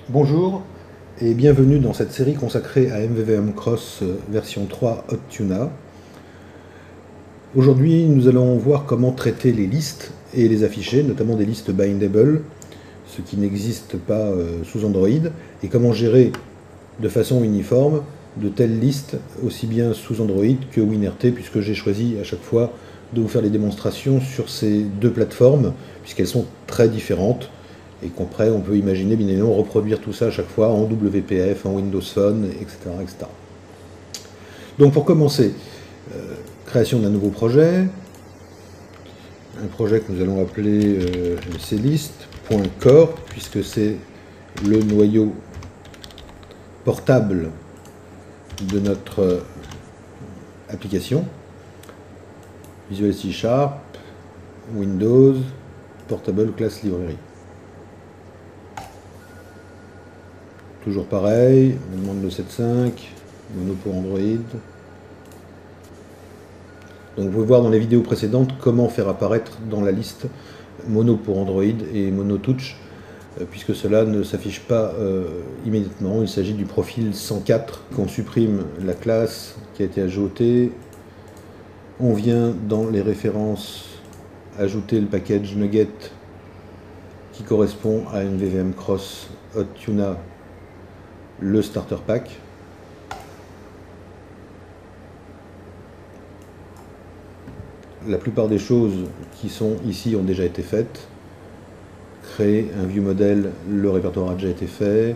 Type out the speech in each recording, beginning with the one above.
Bonjour et bienvenue dans cette série consacrée à MVVM Cross version 3 Hot Tuna. Aujourd'hui, nous allons voir comment traiter les listes et les afficher, notamment des listes bindable, ce qui n'existe pas sous Android, et comment gérer de façon uniforme de telles listes, aussi bien sous Android que WinRT, puisque j'ai choisi à chaque fois de vous faire les démonstrations sur ces deux plateformes, puisqu'elles sont très différentes. Et qu'après, on peut imaginer bien évidemment reproduire tout ça à chaque fois en WPF, en Windows Phone, etc. etc. Donc pour commencer, création d'un nouveau projet, un projet que nous allons appeler clist.core, puisque c'est le noyau portable de notre application. Visual C#, Windows, Portable Class Library. Toujours pareil, on demande le 7.5, mono pour Android. Donc vous pouvez voir dans les vidéos précédentes comment faire apparaître dans la liste mono pour Android et mono touch, puisque cela ne s'affiche pas immédiatement. Il s'agit du profil 104, qu'on supprime la classe qui a été ajoutée. On vient dans les références ajouter le package Nugget qui correspond à MVVM Cross Hot Tuna, le starter pack. La plupart des choses qui sont ici ont déjà été faites. Créer un view model, le répertoire a déjà été fait.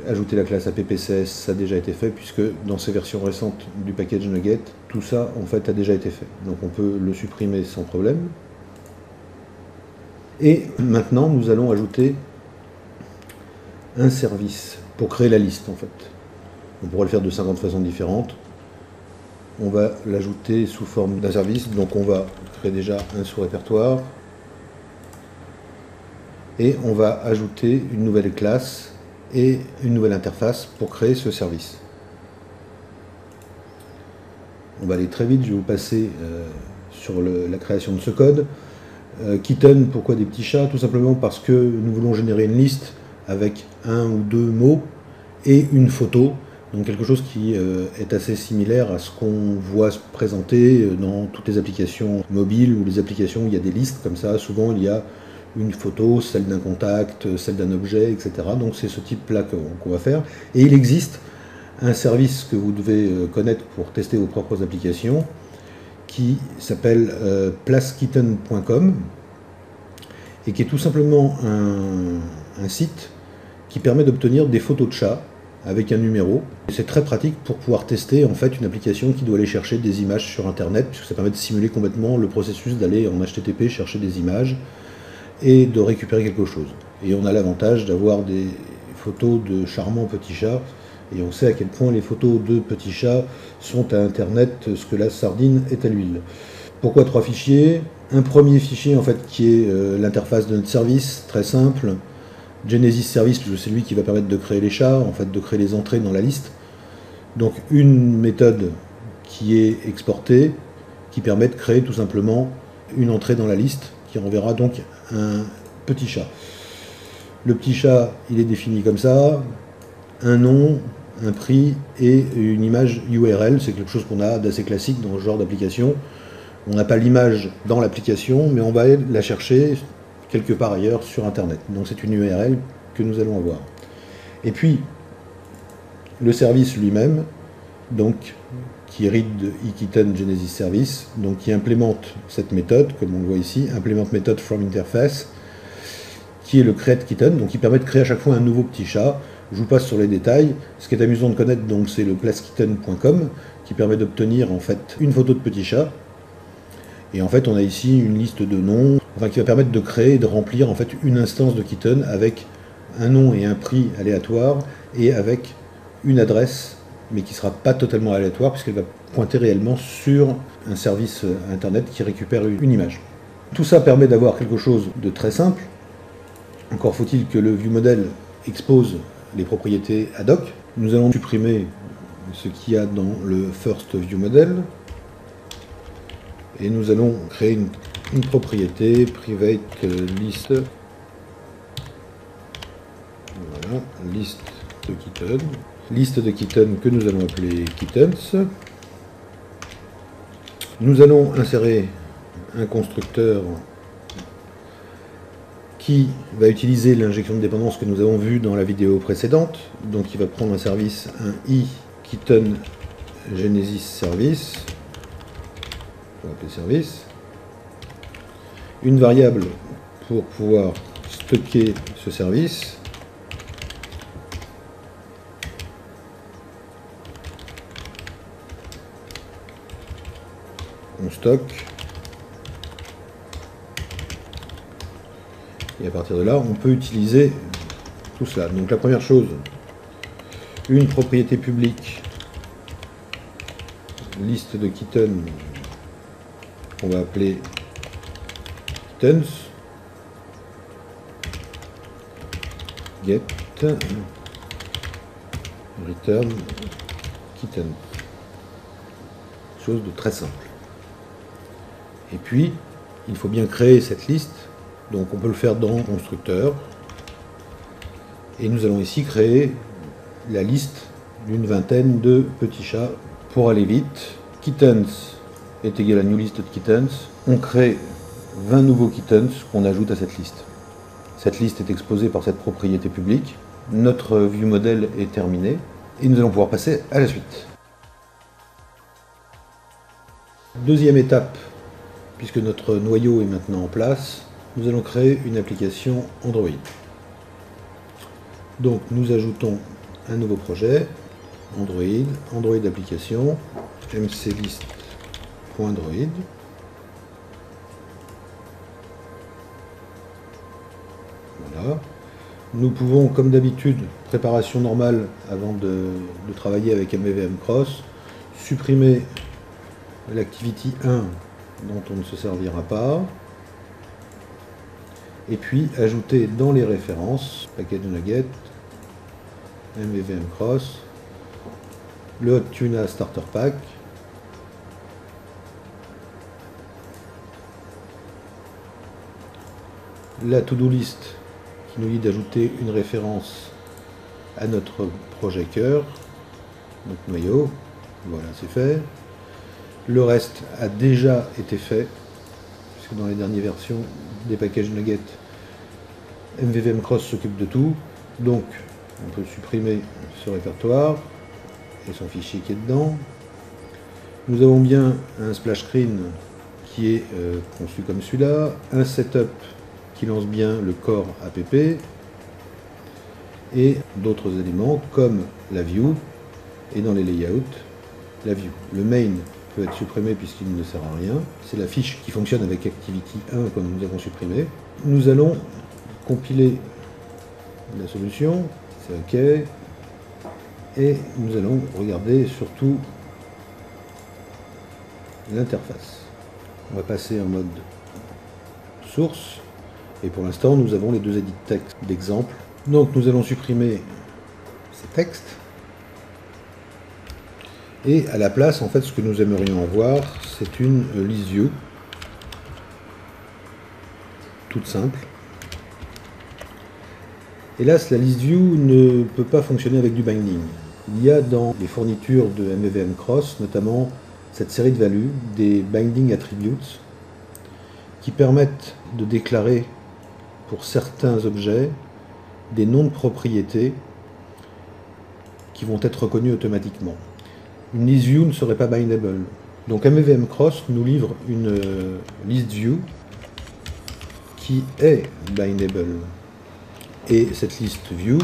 Ajouter la classe AppCS, ça a déjà été fait, puisque dans ces versions récentes du package Nugget, tout ça en fait a déjà été fait. Donc on peut le supprimer sans problème. Et maintenant nous allons ajouter un service pour créer la liste en fait. On pourra le faire de 50 façons différentes. On va l'ajouter sous forme d'un service, donc on va créer déjà un sous-répertoire et on va ajouter une nouvelle classe et une nouvelle interface pour créer ce service. On va aller très vite, je vais vous passer sur la création de ce code. Kitten, pourquoi des petits chats? Tout simplement parce que nous voulons générer une liste avec un ou deux mots et une photo, donc quelque chose qui est assez similaire à ce qu'on voit se présenter dans toutes les applications mobiles ou les applications où il y a des listes comme ça. Souvent il y a une photo, celle d'un contact, celle d'un objet, etc. Donc c'est ce type-là qu'on va faire. Et il existe un service que vous devez connaître pour tester vos propres applications qui s'appelle placekitten.com et qui est tout simplement un site qui permet d'obtenir des photos de chats avec un numéro. C'est très pratique pour pouvoir tester en fait une application qui doit aller chercher des images sur internet, puisque ça permet de simuler complètement le processus d'aller en HTTP chercher des images et de récupérer quelque chose. Et on a l'avantage d'avoir des photos de charmants petits chats, et on sait à quel point les photos de petits chats sont à internet ce que la sardine est à l'huile. Pourquoi 3 fichiers? Un premier fichier en fait qui est l'interface de notre service, très simple. Genesis Service, parce que c'est lui qui va permettre de créer les chats, en fait de créer les entrées dans la liste. Donc une méthode qui est exportée, qui permet de créer tout simplement une entrée dans la liste, qui renverra donc un petit chat. Le petit chat, il est défini comme ça, un nom, un prix et une image URL, c'est quelque chose qu'on a d'assez classique dans ce genre d'application. On n'a pas l'image dans l'application, mais on va la chercher quelque part ailleurs sur internet. Donc c'est une URL que nous allons avoir. Et puis le service lui-même, donc qui hérite de eKitten Genesis Service, donc qui implémente cette méthode, comme on le voit ici, implémente méthode from interface, qui est le createKitten, donc qui permet de créer à chaque fois un nouveau petit chat. Je vous passe sur les détails. Ce qui est amusant de connaître, donc, c'est le placekitten.com, qui permet d'obtenir en fait une photo de petit chat. Et en fait, on a ici une liste de noms, enfin, qui va permettre de créer et de remplir en fait une instance de Kitten avec un nom et un prix aléatoires et avec une adresse, mais qui ne sera pas totalement aléatoire puisqu'elle va pointer réellement sur un service internet qui récupère une image. Tout ça permet d'avoir quelque chose de très simple, Encore faut-il que le ViewModel expose les propriétés ad hoc. Nous allons supprimer ce qu'il y a dans le First ViewModel et nous allons créer une propriété private list. Voilà, liste de kitten. Liste de kitten que nous allons appeler kittens. Nous allons insérer un constructeur qui va utiliser l'injection de dépendance que nous avons vue dans la vidéo précédente. Donc il va prendre un service, un iKitten Genesis service, on va appeler service, une variable pour pouvoir stocker ce service, on stocke, et à partir de là on peut utiliser tout cela. Donc la première chose, une propriété publique, liste de kittens qu'on va appeler kittens, get return kitten, chose de très simple. Et puis il faut bien créer cette liste, donc on peut le faire dans constructeur, et nous allons ici créer la liste d'une vingtaine de petits chats. Pour aller vite, kittens est égal à new list de kittens. On crée 20 nouveaux kittens qu'on ajoute à cette liste. Cette liste est exposée par cette propriété publique. Notre ViewModel est terminé et nous allons pouvoir passer à la suite. Deuxième étape, puisque notre noyau est maintenant en place, nous allons créer une application Android. Donc nous ajoutons un nouveau projet, Android application, mclist.android. Voilà. Nous pouvons, comme d'habitude, préparation normale avant de travailler avec MVVM Cross, supprimer l'activity 1 dont on ne se servira pas, et puis ajouter dans les références, package nugget, MVVM Cross, le Hot Tuna Starter Pack, la to-do list qui nous dit d'ajouter une référence à notre projet cœur, notre noyau, voilà c'est fait. Le reste a déjà été fait, puisque dans les dernières versions des packages nuggets, MVVM Cross s'occupe de tout, donc on peut supprimer ce répertoire et son fichier qui est dedans. Nous avons bien un splash screen qui est conçu comme celui-là, un setup qui lance bien le core app et d'autres éléments comme la view et dans les layouts la view. Le main peut être supprimé puisqu'il ne sert à rien. C'est la fiche qui fonctionne avec Activity 1 comme nous avons supprimé. Nous allons compiler la solution, c'est OK, et nous allons regarder surtout l'interface. On va passer en mode source, et pour l'instant nous avons les deux edits texte d'exemple. Donc nous allons supprimer ces textes, et à la place, en fait, ce que nous aimerions avoir, c'est une list view, toute simple. Hélas, la list view ne peut pas fonctionner avec du binding. Il y a dans les fournitures de MVVM Cross, notamment cette série de values, des binding attributes, qui permettent de déclarer pour certains objets des noms de propriétés qui vont être reconnus automatiquement. Une list view ne serait pas bindable. Donc MVVM Cross nous livre une list view qui est bindable. Et cette list view,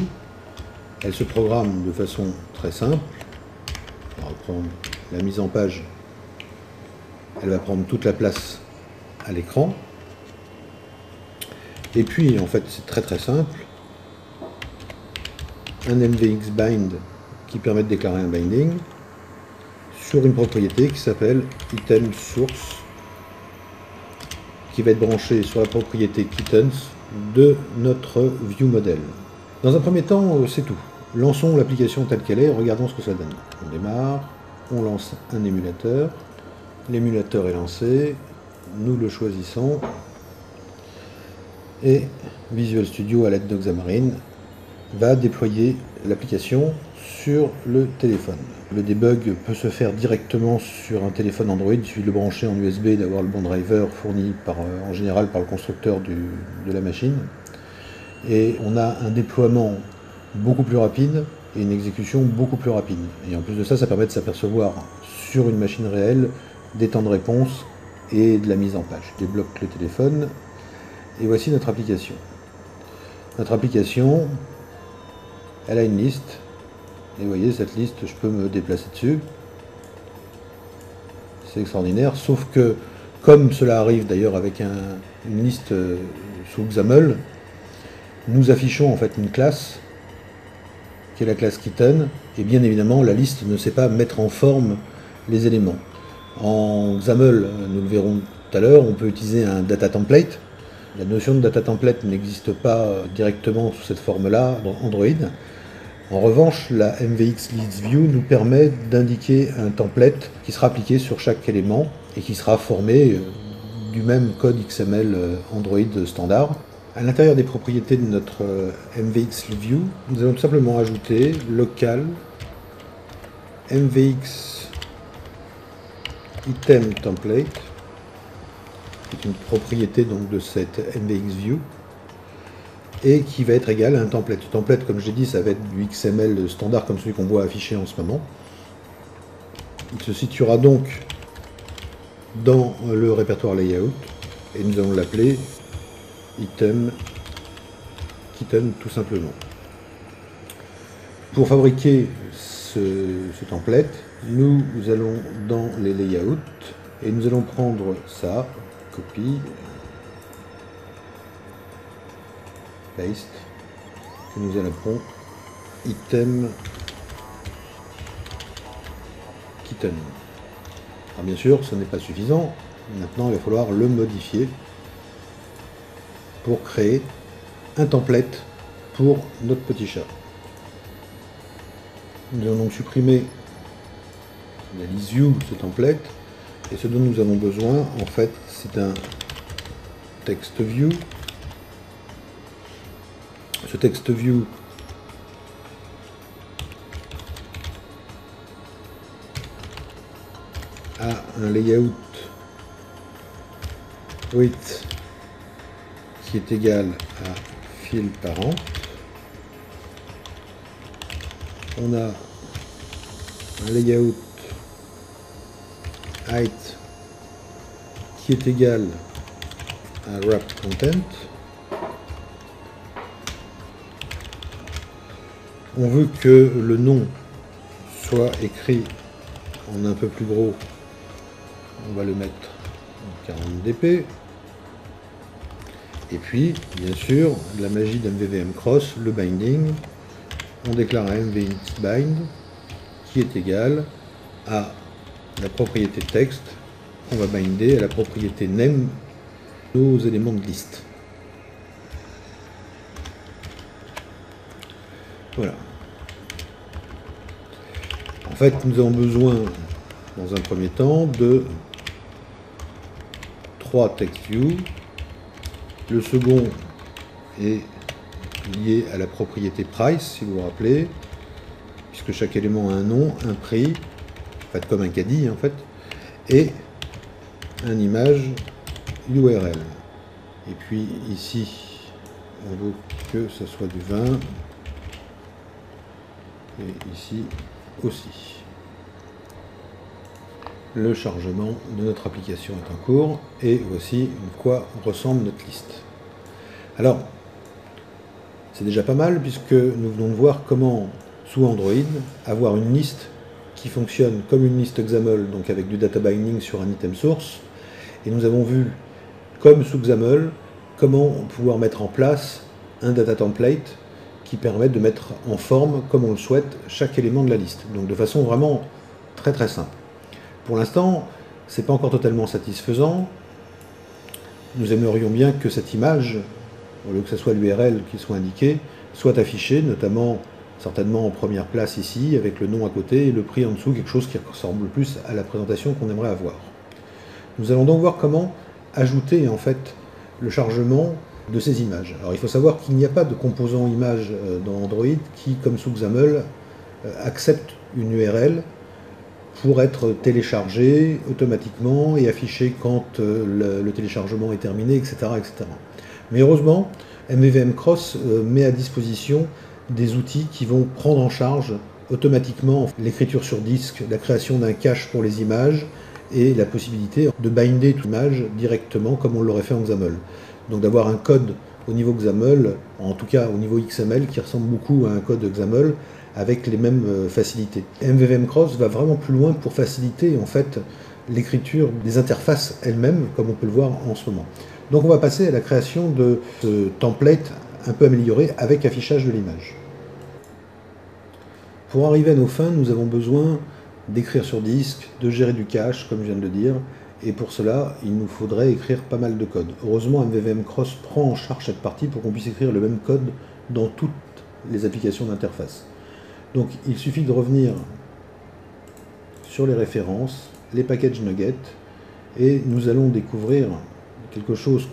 elle se programme de façon très simple. On va reprendre la mise en page. Elle va prendre toute la place à l'écran. Et puis, en fait, c'est très très simple. Un MVX bind qui permet de déclarer un binding sur une propriété qui s'appelle item source, qui va être branchée sur la propriété kittens de notre view model. Dans un premier temps, c'est tout. Lançons l'application telle qu'elle est, regardons ce que ça donne. On démarre, on lance un émulateur, l'émulateur est lancé, nous le choisissons, et Visual Studio, à l'aide de Xamarin, va déployer l'application sur le téléphone. Le debug peut se faire directement sur un téléphone Android, il suffit de le brancher en USB et d'avoir le bon driver fourni en général par le constructeur de la machine. Et on a un déploiement beaucoup plus rapide et une exécution beaucoup plus rapide. Et en plus de ça, ça permet de s'apercevoir sur une machine réelle des temps de réponse et de la mise en page. Je débloque le téléphone et voici notre application. Notre application, elle a une liste. Et vous voyez, cette liste, je peux me déplacer dessus. C'est extraordinaire, sauf que, comme cela arrive d'ailleurs avec une liste sous XAML, nous affichons en fait une classe, qui est la classe Kitten, et bien évidemment, la liste ne sait pas mettre en forme les éléments. En XAML, nous le verrons tout à l'heure, on peut utiliser un data template. La notion de data template n'existe pas directement sous cette forme-là dans Android. En revanche, la MVX List View nous permet d'indiquer un template qui sera appliqué sur chaque élément et qui sera formé du même code XML Android standard. À l'intérieur des propriétés de notre MVX View, nous allons tout simplement ajouter local MVX item template, qui est une propriété donc de cette MVX View, et qui va être égal à un template. Le template, comme j'ai dit, ça va être du XML standard comme celui qu'on voit affiché en ce moment. Il se situera donc dans le répertoire layout, et nous allons l'appeler item Kitten tout simplement. Pour fabriquer ce template, nous allons dans les layouts, et nous allons prendre ça, copie, paste, que nous appellerons item Kitten. Alors bien sûr, ce n'est pas suffisant. Maintenant, il va falloir le modifier pour créer un template pour notre petit chat. Nous allons donc supprimer la list view, ce template, et ce dont nous avons besoin, en fait, c'est un text view. Ce text view a un layout width qui est égal à fil parent. On a un layout height qui est égal à wrap content. On veut que le nom soit écrit en un peu plus gros. On va le mettre en 40 dp. Et puis, bien sûr, la magie d'MVVM Cross, le binding. On déclare un MVX bind qui est égal à la propriété texte. On va binder à la propriété name nos éléments de liste. Voilà. En fait, nous avons besoin, dans un premier temps, de 3 text views. Le second est lié à la propriété price, si vous vous rappelez, puisque chaque élément a un nom, un prix, en fait comme un caddie en fait, et un image URL. Et puis ici, on veut que ce soit du vin. Et ici aussi. Le chargement de notre application est en cours et voici à quoi ressemble notre liste. Alors, c'est déjà pas mal puisque nous venons de voir comment, sous Android, avoir une liste qui fonctionne comme une liste XAML, donc avec du data binding sur un item source. Et nous avons vu, comme sous XAML, comment pouvoir mettre en place un data template qui permet de mettre en forme, comme on le souhaite, chaque élément de la liste. Donc de façon vraiment très très simple. Pour l'instant, ce n'est pas encore totalement satisfaisant. Nous aimerions bien que cette image au lieu que ce soit l'URL qui soit indiqué, soit affiché, notamment certainement en première place ici, avec le nom à côté et le prix en dessous, quelque chose qui ressemble plus à la présentation qu'on aimerait avoir. Nous allons donc voir comment ajouter en fait le chargement de ces images. Alors il faut savoir qu'il n'y a pas de composant image dans Android qui, comme sous XAML, accepte une URL pour être téléchargé automatiquement et affiché quand le téléchargement est terminé, etc., etc. Mais heureusement, MVVM Cross met à disposition des outils qui vont prendre en charge automatiquement l'écriture sur disque, la création d'un cache pour les images et la possibilité de binder toute image directement comme on l'aurait fait en XAML. Donc d'avoir un code au niveau XAML, en tout cas au niveau XML, qui ressemble beaucoup à un code XAML avec les mêmes facilités. MVVM Cross va vraiment plus loin pour faciliter en fait l'écriture des interfaces elles-mêmes, comme on peut le voir en ce moment. Donc on va passer à la création de ce template un peu amélioré avec affichage de l'image. Pour arriver à nos fins, nous avons besoin d'écrire sur disque, de gérer du cache, comme je viens de le dire, et pour cela, il nous faudrait écrire pas mal de code. Heureusement, MVVM Cross prend en charge cette partie pour qu'on puisse écrire le même code dans toutes les applications d'interface. Donc il suffit de revenir sur les références, les packages nuggets, et nous allons découvrir quelque chose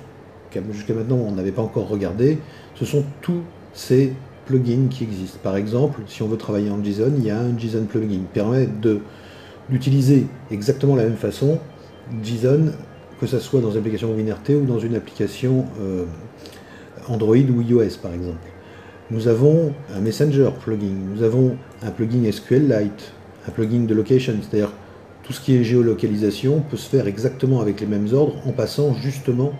que jusqu'à maintenant on n'avait pas encore regardé. Ce sont tous ces plugins qui existent. Par exemple, si on veut travailler en JSON, il y a un JSON plugin qui permet d'utiliser exactement la même façon JSON, que ce soit dans une application WinRT ou dans une application Android ou iOS par exemple. Nous avons un Messenger plugin, nous avons un plugin SQLite, un plugin de location, c'est-à-dire tout ce qui est géolocalisation peut se faire exactement avec les mêmes ordres en passant justement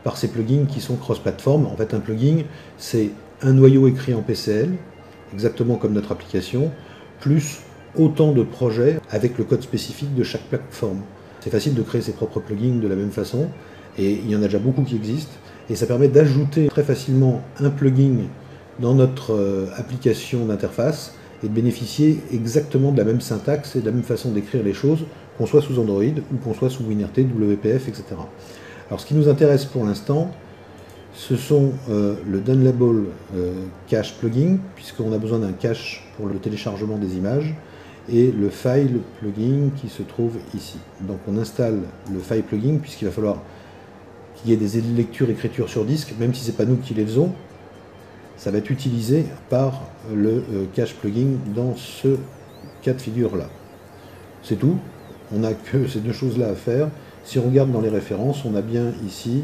par ces plugins qui sont cross-platform. En fait, un plugin, c'est un noyau écrit en PCL, exactement comme notre application, plus autant de projets avec le code spécifique de chaque plateforme. C'est facile de créer ses propres plugins de la même façon, et il y en a déjà beaucoup qui existent, et ça permet d'ajouter très facilement un plugin dans notre application d'interface et de bénéficier exactement de la même syntaxe et de la même façon d'écrire les choses, qu'on soit sous Android ou qu'on soit sous WinRT, WPF, etc. Alors ce qui nous intéresse pour l'instant, ce sont le Downloadable Cache plugin, puisqu'on a besoin d'un cache pour le téléchargement des images, et le File plugin qui se trouve ici. Donc on installe le File plugin, puisqu'il va falloir qu'il y ait des lectures-écritures sur disque, même si ce n'est pas nous qui les faisons, ça va être utilisé par le cache plugin dans ce cas de figure-là. C'est tout, on n'a que ces deux choses-là à faire. Si on regarde dans les références, on a bien ici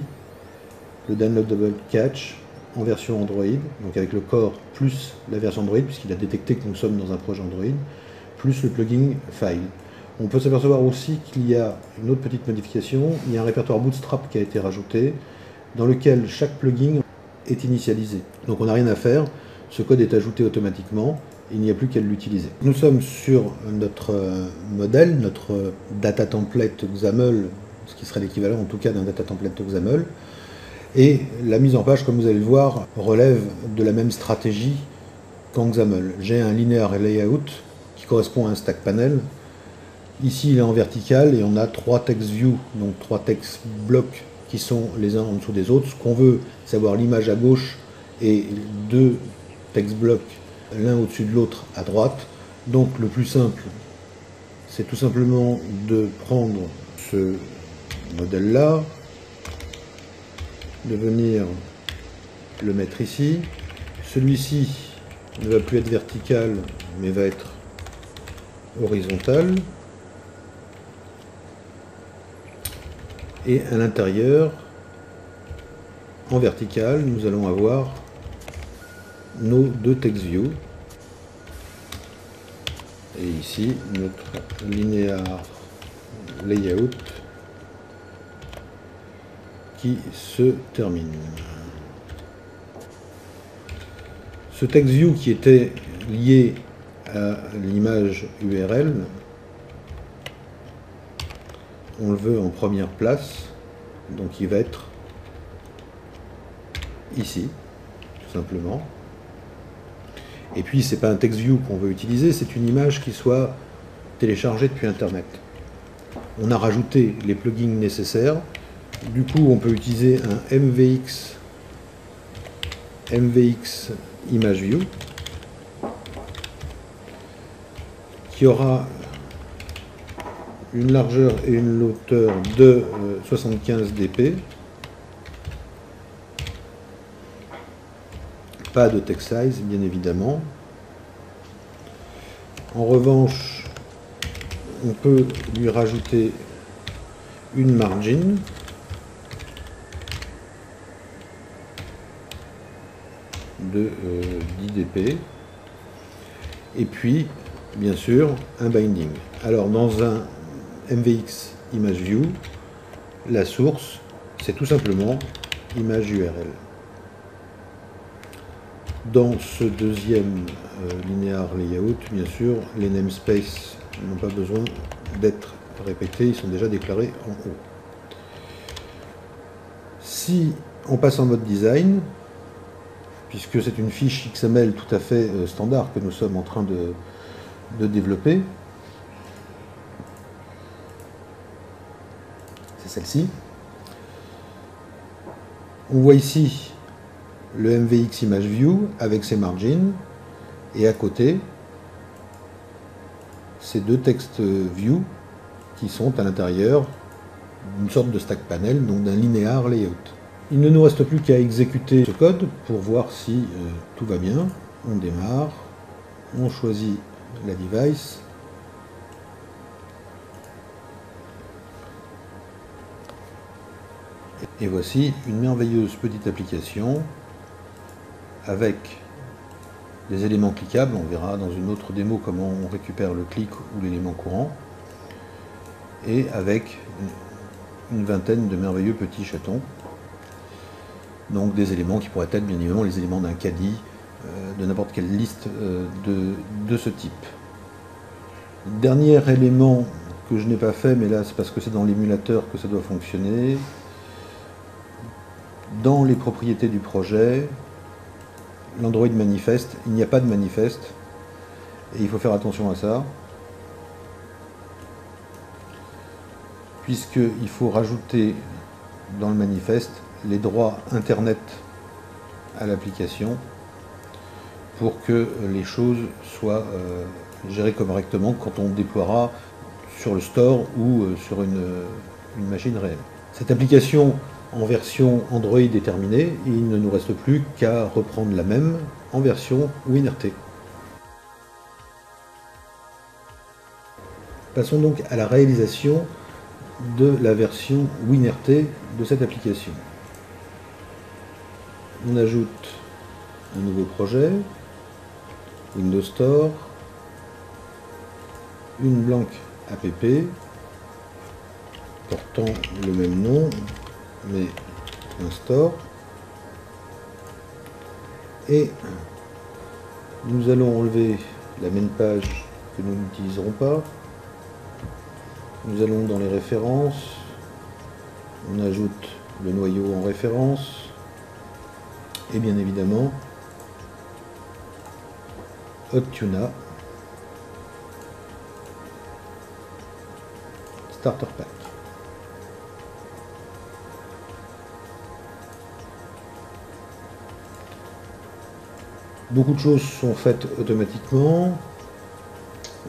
le Downloadable Cache en version Android, donc avec le core plus la version Android, puisqu'il a détecté que nous sommes dans un projet Android, plus le plugin File. On peut s'apercevoir aussi qu'il y a une autre petite modification, il y a un répertoire Bootstrap qui a été rajouté, dans lequel chaque plugin est initialisé. Donc on n'a rien à faire, ce code est ajouté automatiquement, il n'y a plus qu'à l'utiliser. Nous sommes sur notre modèle, notre data template XAML, ce qui serait l'équivalent en tout cas d'un data template XAML, et la mise en page, comme vous allez le voir, relève de la même stratégie qu'en XAML. J'ai un linear layout qui correspond à un stack panel. Ici il est en vertical et on a 3 text views, donc 3 text blocs qui sont les uns en dessous des autres. Ce qu'on veut, c'est avoir l'image à gauche et 2 text blocs l'un au-dessus de l'autre à droite. Donc le plus simple, c'est tout simplement de prendre ce modèle-là, de venir le mettre ici. Celui-ci ne va plus être vertical, mais va être horizontal. Et à l'intérieur, en vertical, nous allons avoir nos 2 text views. Et ici, notre linear layout qui se termine. Ce text view qui était lié à l'image URL, on le veut en première place, donc il va être ici, tout simplement. Et puis c'est pas un text view qu'on veut utiliser, c'est une image qui soit téléchargée depuis Internet. On a rajouté les plugins nécessaires, du coup on peut utiliser un MVX MVX Image View qui aura une largeur et une hauteur de 75 dp. Pas de text size, bien évidemment. En revanche, on peut lui rajouter une margin de 10 dp et puis bien sûr un binding. Alors dans un MVX Image View, la source c'est tout simplement image URL. Dans ce deuxième linear layout, bien sûr, les namespaces n'ont pas besoin d'être répétés, ils sont déjà déclarés en haut. Si on passe en mode design, puisque c'est une fiche XML tout à fait standard que nous sommes en train de développer, c'est celle-ci. On voit ici le MVX Image View avec ses margins, et à côté, ces deux text view qui sont à l'intérieur d'une sorte de stack panel, donc d'un linear layout. Il ne nous reste plus qu'à exécuter ce code pour voir si tout va bien. On démarre, on choisit la device, et voici une merveilleuse petite application avec des éléments cliquables. On verra dans une autre démo comment on récupère le clic ou l'élément courant, et avec une vingtaine de merveilleux petits chatons, donc des éléments qui pourraient être bien évidemment les éléments d'un caddie, de n'importe quelle liste de ce type. Dernier élément que je n'ai pas fait, mais là c'est parce que c'est dans l'émulateur que ça doit fonctionner. Dans les propriétés du projet, l'Android manifeste, il n'y a pas de manifeste, et il faut faire attention à ça, puisqu'il faut rajouter dans le manifeste les droits Internet à l'application pour que les choses soient gérées correctement quand on déploiera sur le store ou sur une machine réelle. Cette application en version Android est terminée, et il ne nous reste plus qu'à reprendre la même en version WinRT. Passons donc à la réalisation de la version WinRT de cette application. On ajoute un nouveau projet, Windows Store, une blanque app portant le même nom, mais un store, et nous allons enlever la main page que nous n'utiliserons pas. Nous allons dans les références, on ajoute le noyau en référence, et bien évidemment HotTuna Starter Pack. Beaucoup de choses sont faites automatiquement.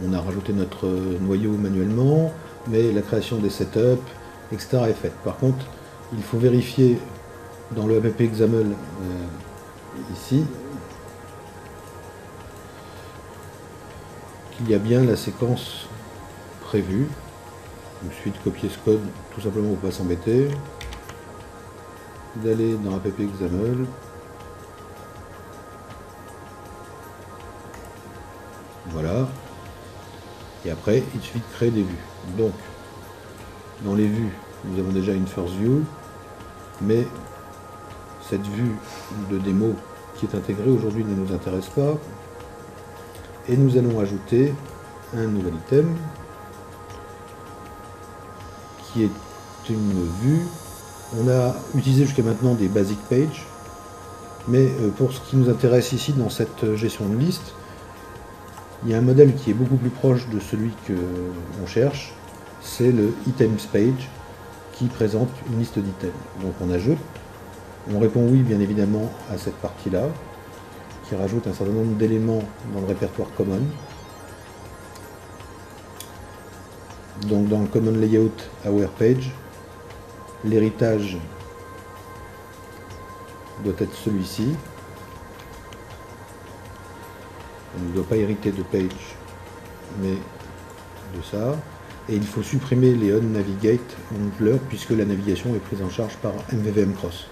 On a rajouté notre noyau manuellement, mais la création des setups, etc. est faite. Par contre, il faut vérifier dans le app-xaml ici qu'il y a bien la séquence prévue. Il suffit de copier ce code tout simplement pour ne pas s'embêter, d'aller dans app-xaml, voilà, et après il suffit de créer des vues. Donc dans les vues nous avons déjà une first view, mais cette vue de démo qui est intégrée aujourd'hui ne nous intéresse pas, et nous allons ajouter un nouvel item qui est une vue. On a utilisé jusqu'à maintenant des basic pages, mais pour ce qui nous intéresse ici dans cette gestion de liste, il y a un modèle qui est beaucoup plus proche de celui que l'on cherche, c'est le items page qui présente une liste d'items. Donc on ajoute On répond oui, bien évidemment, à cette partie-là, qui rajoute un certain nombre d'éléments dans le répertoire Common. Donc dans le Common Layout Aware Page, l'héritage doit être celui-ci. On ne doit pas hériter de page, mais de ça. Et il faut supprimer les on-navigate handlers puisque la navigation est prise en charge par MVVM Cross.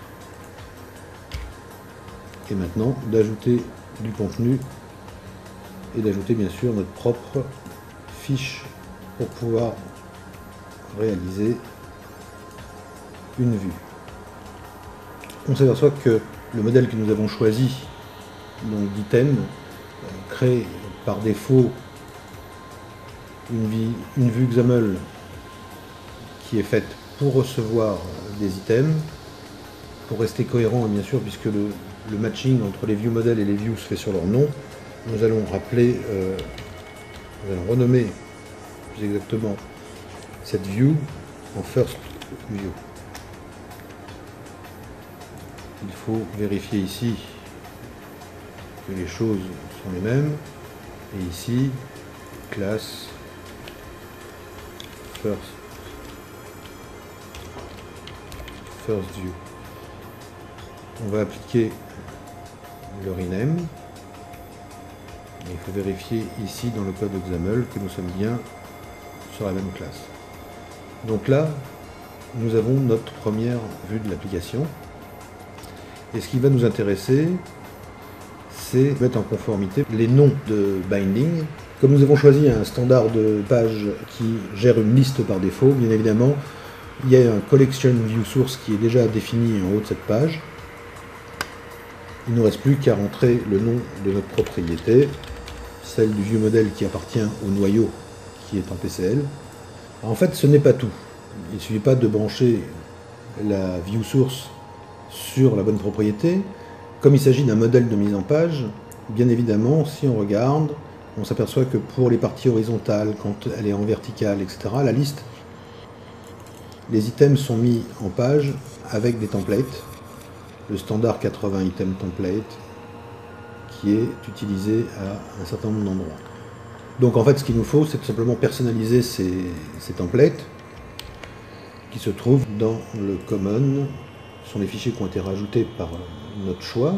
Et maintenant, d'ajouter du contenu et d'ajouter bien sûr notre propre fiche pour pouvoir réaliser une vue. On s'aperçoit que le modèle que nous avons choisi, donc d'item, crée par défaut une vue XAML qui est faite pour recevoir des items, pour rester cohérent bien sûr, puisque le matching entre les view modèles et les views se fait sur leur nom. Nous allons rappeler, nous allons renommer plus exactement cette view en first view. Il faut vérifier ici que les choses sont les mêmes, et ici classe first view. On va appliquer le rename. Il faut vérifier ici dans le code XAML que nous sommes bien sur la même classe. Donc là, nous avons notre première vue de l'application. Et ce qui va nous intéresser, c'est mettre en conformité les noms de binding. Comme nous avons choisi un standard de page qui gère une liste par défaut, bien évidemment, il y a un collection view source qui est déjà défini en haut de cette page. Il ne nous reste plus qu'à rentrer le nom de notre propriété, celle du view modèle qui appartient au noyau qui est en PCL. En fait, ce n'est pas tout. Il ne suffit pas de brancher la view source sur la bonne propriété. Comme il s'agit d'un modèle de mise en page, bien évidemment, si on regarde, on s'aperçoit que pour les parties horizontales, quand elle est en verticale, etc., la liste, les items sont mis en page avec des templates, le standard 80 item template, qui est utilisé à un certain nombre d'endroits. Donc en fait, ce qu'il nous faut, c'est tout simplement personnaliser ces templates, qui se trouvent dans le common. Ce sont des fichiers qui ont été rajoutés par notre choix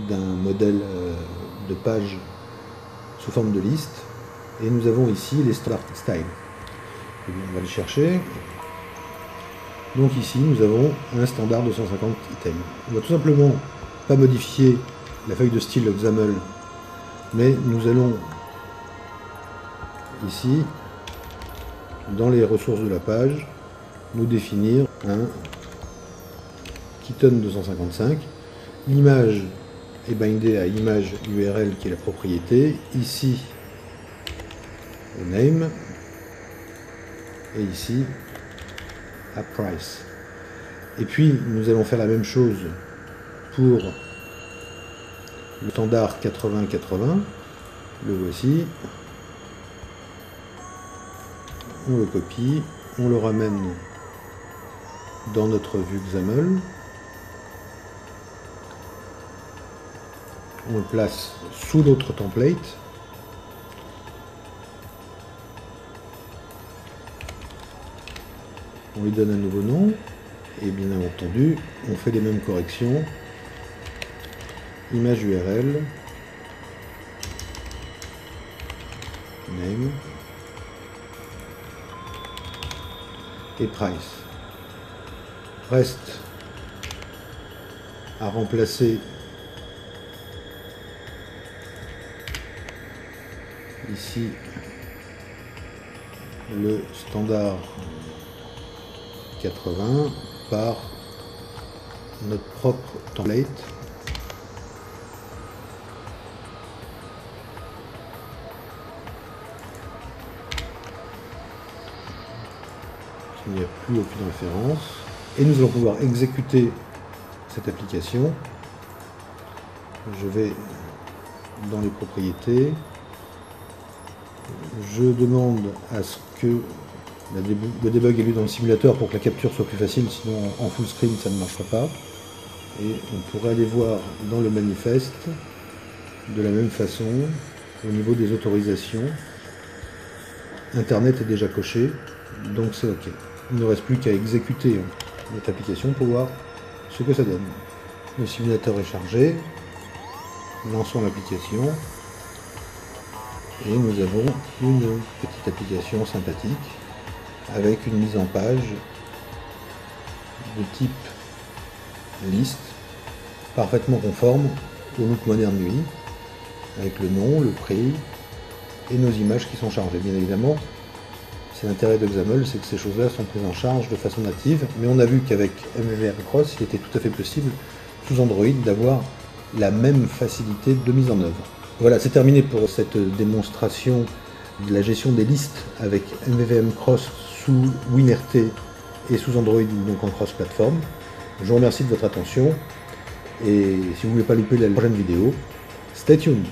d'un modèle de page sous forme de liste, et nous avons ici les start style. Et bien, on va le chercher. Donc ici nous avons un standard de 150 items. On va tout simplement pas modifier la feuille de style XAML, mais nous allons ici dans les ressources de la page nous définir un Keyton 255. L'image est bindée à image URL qui est la propriété, ici au name, et ici à price. Et puis nous allons faire la même chose pour le standard 80-80, le voici, on le copie, on le ramène dans notre vue XAML, on le place sous notre template, on lui donne un nouveau nom, et bien entendu, on fait les mêmes corrections. Image URL, name, et price. Reste à remplacer ici le standard 80 par notre propre template. Il n'y a plus aucune référence. Et nous allons pouvoir exécuter cette application. Je vais dans les propriétés. Je demande à ce que le debug ait lieu dans le simulateur pour que la capture soit plus facile, sinon en full screen ça ne marchera pas. Et on pourrait aller voir dans le manifeste, de la même façon, au niveau des autorisations, Internet est déjà coché, donc c'est OK. Il ne reste plus qu'à exécuter notre application pour voir ce que ça donne. Le simulateur est chargé, lançons l'application, et nous avons une petite application sympathique avec une mise en page de type liste, parfaitement conforme au look moderne lui, avec le nom, le prix et nos images qui sont chargées. Bien évidemment, c'est l'intérêt de XAML, c'est que ces choses-là sont prises en charge de façon native, mais on a vu qu'avec MVVM Cross, il était tout à fait possible sous Android d'avoir la même facilité de mise en œuvre. Voilà, c'est terminé pour cette démonstration de la gestion des listes avec MVVM Cross sous WinRT et sous Android, donc en cross-platform. Je vous remercie de votre attention et si vous ne voulez pas louper la prochaine vidéo, stay tuned!